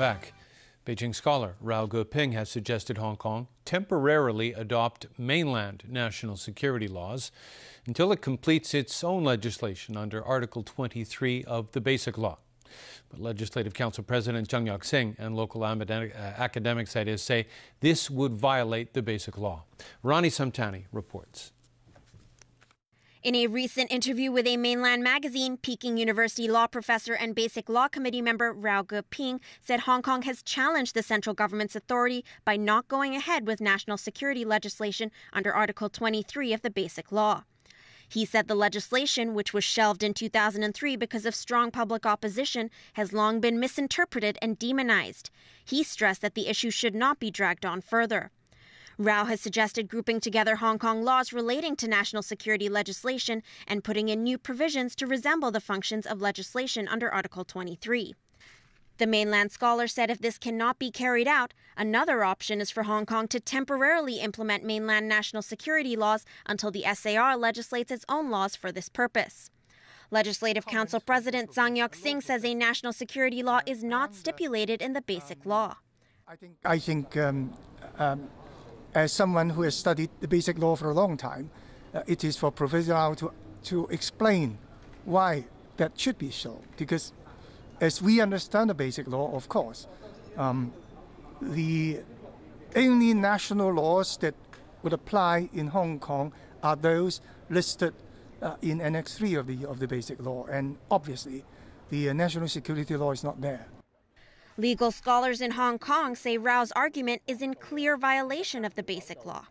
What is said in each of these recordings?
back. Beijing scholar Rao Guoping has suggested Hong Kong temporarily adopt mainland national security laws until it completes its own legislation under Article 23 of the Basic Law. But Legislative Council President Zhang Yaqing and local academics, that is, say this would violate the Basic Law. Rani Samtani reports. In a recent interview with a mainland magazine, Peking University law professor and Basic Law Committee member Rao Guoping said Hong Kong has challenged the central government's authority by not going ahead with national security legislation under Article 23 of the Basic Law. He said the legislation, which was shelved in 2003 because of strong public opposition, has long been misinterpreted and demonized. He stressed that the issue should not be dragged on further. Rao has suggested grouping together Hong Kong laws relating to national security legislation and putting in new provisions to resemble the functions of legislation under Article 23. The mainland scholar said if this cannot be carried out, another option is for Hong Kong to temporarily implement mainland national security laws until the SAR legislates its own laws for this purpose. Legislative Council President Zhang Yaqing says a national security law is not stipulated in the Basic Law. I think as someone who has studied the Basic Law for a long time, it is for Professor Rao to explain why that should be so. Because as we understand the Basic Law, of course, the only national laws that would apply in Hong Kong are those listed in Annex 3 of the Basic Law. And obviously, the national security law is not there. Legal scholars in Hong Kong say Rao's argument is in clear violation of the Basic Law.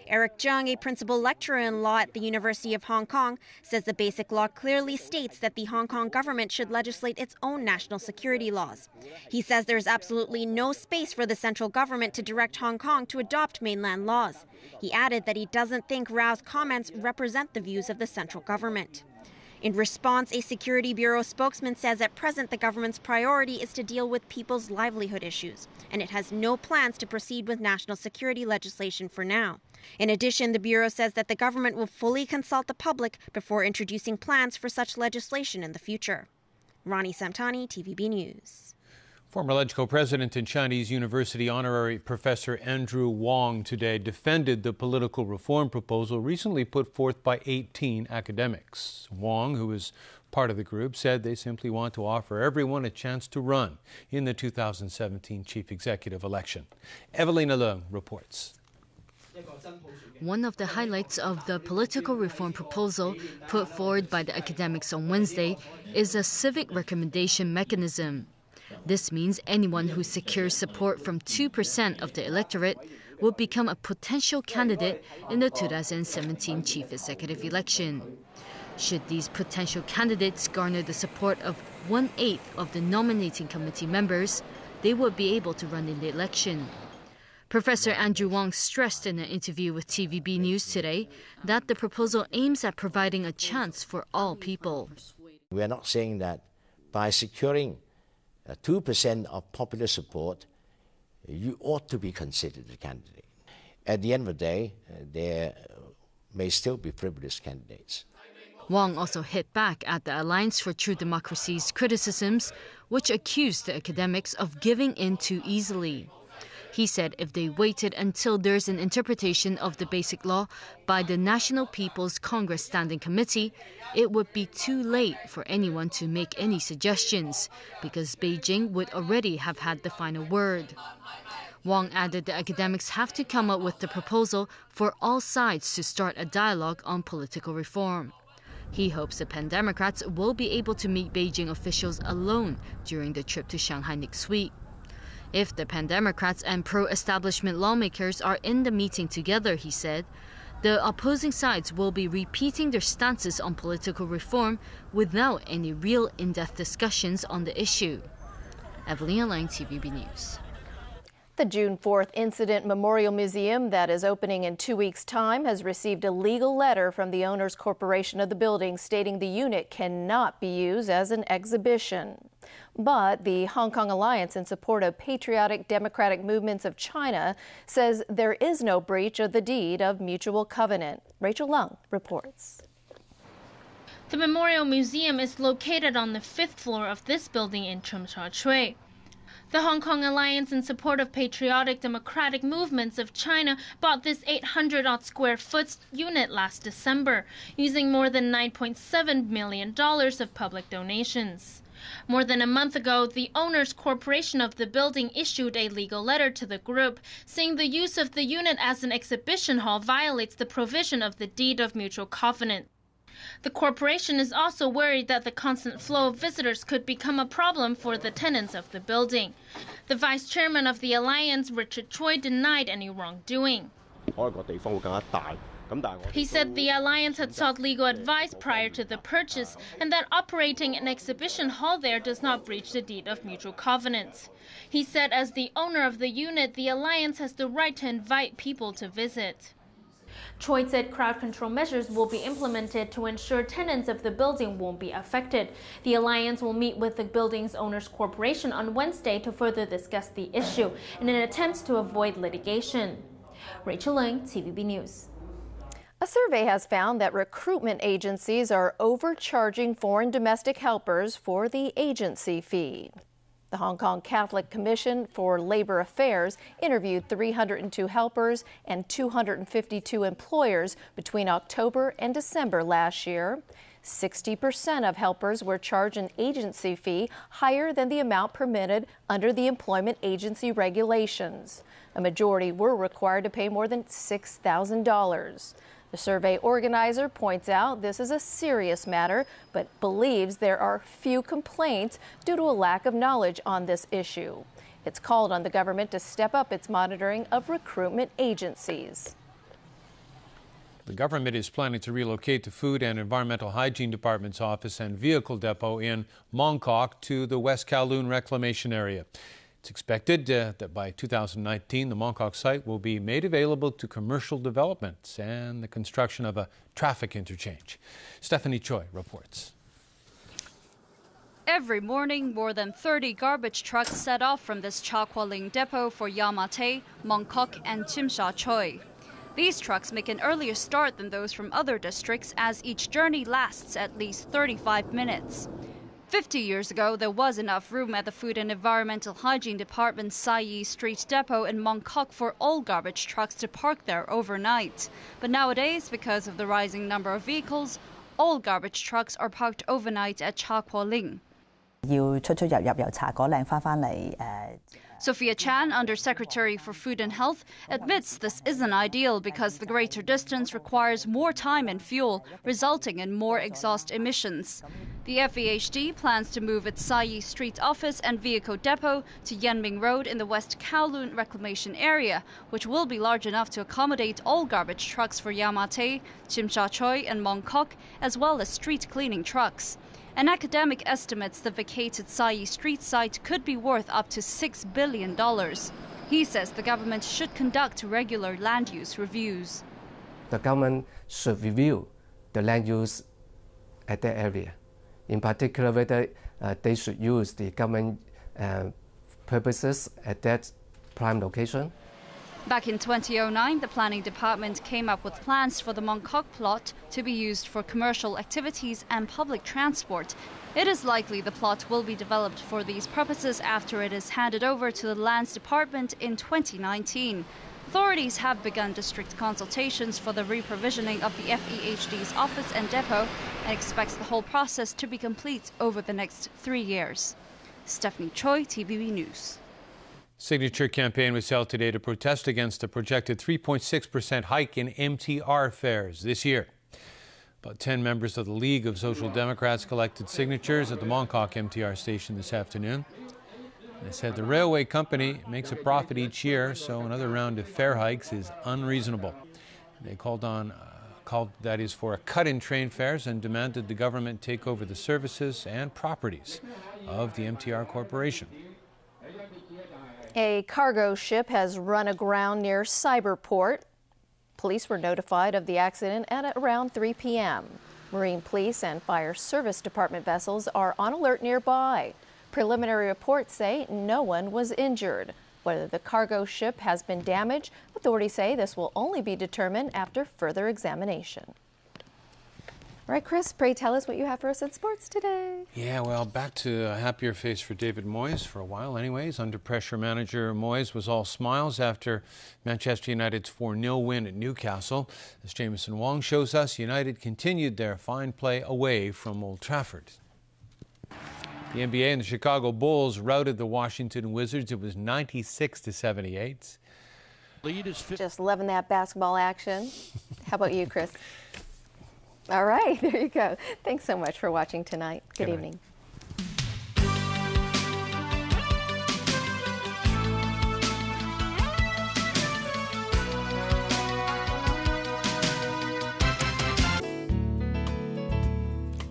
Eric Zheng, a principal lecturer in law at the University of Hong Kong, says the Basic Law clearly states that the Hong Kong government should legislate its own national security laws. He says there is absolutely no space for the central government to direct Hong Kong to adopt mainland laws. He added that he doesn't think Rao's comments represent the views of the central government. In response, a Security Bureau spokesman says at present the government's priority is to deal with people's livelihood issues, and it has no plans to proceed with national security legislation for now. In addition, the Bureau says that the government will fully consult the public before introducing plans for such legislation in the future. Rani Samtani, TVB News. Former LegCo president and Chinese University honorary professor Andrew Wang today defended the political reform proposal recently put forth by 18 academics. Wang, who is part of the group, said they simply want to offer everyone a chance to run in the 2017 chief executive election. Evelina Leung reports. One of the highlights of the political reform proposal put forward by the academics on Wednesday is a civic recommendation mechanism. This means anyone who secures support from 2% of the electorate will become a potential candidate in the 2017 chief executive election. Should these potential candidates garner the support of 1/8 of the nominating committee members, they would be able to run in the election. Professor Andrew Wang stressed in an interview with TVB News today that the proposal aims at providing a chance for all people. We are not saying that by securing 2% of popular support, you ought to be considered a candidate. At the end of the day, there may still be frivolous candidates. Wang also hit back at the Alliance for True Democracy's criticisms, which accused the academics of giving in too easily. He said if they waited until there's an interpretation of the Basic Law by the National People's Congress Standing Committee, it would be too late for anyone to make any suggestions, because Beijing would already have had the final word. Wang added the academics have to come up with the proposal for all sides to start a dialogue on political reform. He hopes the Pan-Democrats will be able to meet Beijing officials alone during the trip to Shanghai next week. If the Pan-Democrats and pro-establishment lawmakers are in the meeting together, he said, the opposing sides will be repeating their stances on political reform without any real in-depth discussions on the issue. Evelina Lang, TVB News. The June 4th Incident Memorial Museum that is opening in 2 weeks' time has received a legal letter from the owners corporation of the building stating the unit cannot be used as an exhibition. But the Hong Kong Alliance in support of patriotic democratic movements of China says there is no breach of the deed of mutual covenant. Rachel Lung reports. The Memorial Museum is located on the 5th floor of this building in Tsim Sha Tsui. The Hong Kong Alliance in support of patriotic democratic movements of China bought this 800-odd square foot unit last December, using more than $9.7 million of public donations. More than a month ago, the owners' corporation of the building issued a legal letter to the group, saying the use of the unit as an exhibition hall violates the provision of the Deed of Mutual Covenant. The corporation is also worried that the constant flow of visitors could become a problem for the tenants of the building. The vice chairman of the alliance, Richard Choi, denied any wrongdoing. He said the alliance had sought legal advice prior to the purchase and that operating an exhibition hall there does not breach the Deed of Mutual Covenant. He said as the owner of the unit, the alliance has the right to invite people to visit. Choi said crowd control measures will be implemented to ensure tenants of the building won't be affected. The alliance will meet with the building's owners' corporation on Wednesday to further discuss the issue in an attempt to avoid litigation. Rachel Leung, TVB News. A survey has found that recruitment agencies are overcharging foreign domestic helpers for the agency fee. The Hong Kong Catholic Commission for Labor Affairs interviewed 302 helpers and 252 employers between October and December last year. 60% of helpers were charged an agency fee higher than the amount permitted under the employment agency regulations. A majority were required to pay more than $6,000. The survey organizer points out this is a serious matter, but believes there are few complaints due to a lack of knowledge on this issue. It's called on the government to step up its monitoring of recruitment agencies. The government is planning to relocate the Food and Environmental Hygiene Department's office and vehicle depot in Mong Kok to the West Kowloon reclamation area. It's expected that by 2019, the Mong Kok site will be made available to commercial developments and the construction of a traffic interchange. Stephanie Choi reports. Every morning, more than 30 garbage trucks set off from this Cha Kwa Ling depot for Yau Ma Tei, Mong Kok and Tsim Sha Tsui. These trucks make an earlier start than those from other districts as each journey lasts at least 35 minutes. 50 years ago, there was enough room at the Food and Environmental Hygiene Department's Sai Yi Street depot in Mong Kok for all garbage trucks to park there overnight. But nowadays, because of the rising number of vehicles, all garbage trucks are parked overnight at Cha Kwa Ling. Sophia Chan, Undersecretary for Food and Health, admits this isn't ideal because the greater distance requires more time and fuel, resulting in more exhaust emissions. The FEHD plans to move its Sai Yi Street office and vehicle depot to Yenming Road in the West Kowloon reclamation area, which will be large enough to accommodate all garbage trucks for Yau Ma Tei, Tsim Sha Tsui and Mong Kok, as well as street cleaning trucks. An academic estimates the vacated Sai Yi Street site could be worth up to $6 billion. He says the government should conduct regular land use reviews. The government should review the land use at that area. In particular, whether they should use the government purposes at that prime location. Back in 2009, the planning department came up with plans for the Mong Kok plot to be used for commercial activities and public transport. It is likely the plot will be developed for these purposes after it is handed over to the Lands Department in 2019. Authorities have begun district consultations for the reprovisioning of the FEHD's office and depot and expects the whole process to be complete over the next 3 years. Stephanie Choi, TVB News. Signature campaign was held today to protest against a projected 3.6% hike in MTR fares this year. About 10 members of the League of Social Democrats collected signatures at the Mong Kok MTR station this afternoon. They said the railway company makes a profit each year, so another round of fare hikes is unreasonable. They called for a cut in train fares and demanded the government take over the services and properties of the MTR Corporation. A cargo ship has run aground near Cyberport. Police were notified of the accident at around 3 p.m. Marine Police and Fire Service Department vessels are on alert nearby. Preliminary reports say no one was injured. Whether the cargo ship has been damaged, authorities say this will only be determined after further examination. All right, Chris, pray tell us what you have for us in sports today. Yeah, well, back to a happier face for David Moyes for a while anyways. Under pressure manager Moyes was all smiles after Manchester United's 4-0 win at Newcastle. As Jameson Wong shows us, United continued their fine play away from Old Trafford. The NBA and the Chicago Bulls routed the Washington Wizards. It was 96-78. Lead is just loving that basketball action. How about you, Chris? All right, there you go. Thanks so much for watching tonight. Good evening.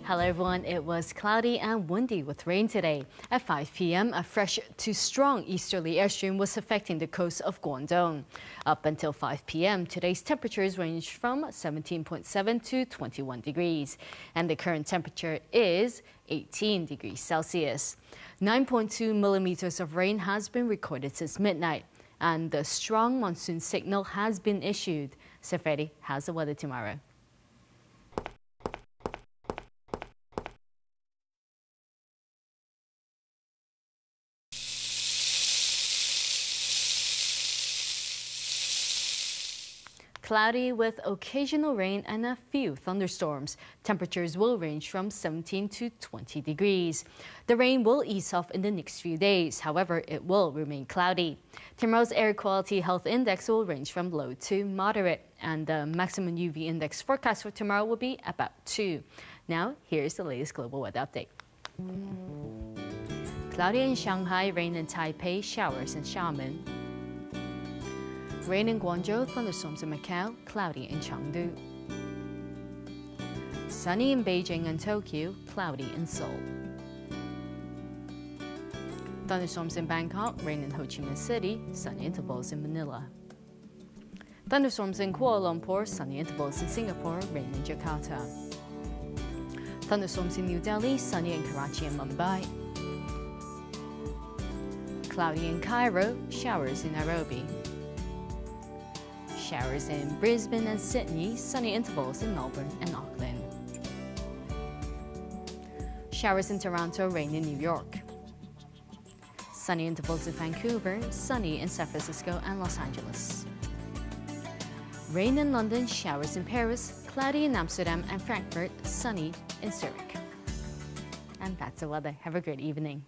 Hello everyone, it was cloudy and windy with rain today. At 5 p.m, a fresh to strong easterly airstream was affecting the coast of Guangdong. Up until 5 p.m, today's temperatures ranged from 17.7 to 21 degrees. And the current temperature is 18 degrees Celsius. 9.2 millimeters of rain has been recorded since midnight. And the strong monsoon signal has been issued. Seferi has the weather tomorrow. Cloudy with occasional rain and a few thunderstorms. Temperatures will range from 17 to 20 degrees. The rain will ease off in the next few days. However, it will remain cloudy. Tomorrow's air quality health index will range from low to moderate. And the maximum UV index forecast for tomorrow will be about 2. Now, here's the latest global weather update. Cloudy in Shanghai, rain in Taipei, showers in Xiamen. Rain in Guangzhou, thunderstorms in Macau, cloudy in Chengdu. Sunny in Beijing and Tokyo, cloudy in Seoul. Thunderstorms in Bangkok, rain in Ho Chi Minh City, sunny intervals in Manila. Thunderstorms in Kuala Lumpur, sunny intervals in Singapore, rain in Jakarta. Thunderstorms in New Delhi, sunny in Karachi and Mumbai. Cloudy in Cairo, showers in Nairobi. Showers in Brisbane and Sydney, sunny intervals in Melbourne and Auckland. Showers in Toronto, rain in New York. Sunny intervals in Vancouver, sunny in San Francisco and Los Angeles. Rain in London, showers in Paris, cloudy in Amsterdam and Frankfurt, sunny in Zurich. And that's the weather. Have a great evening.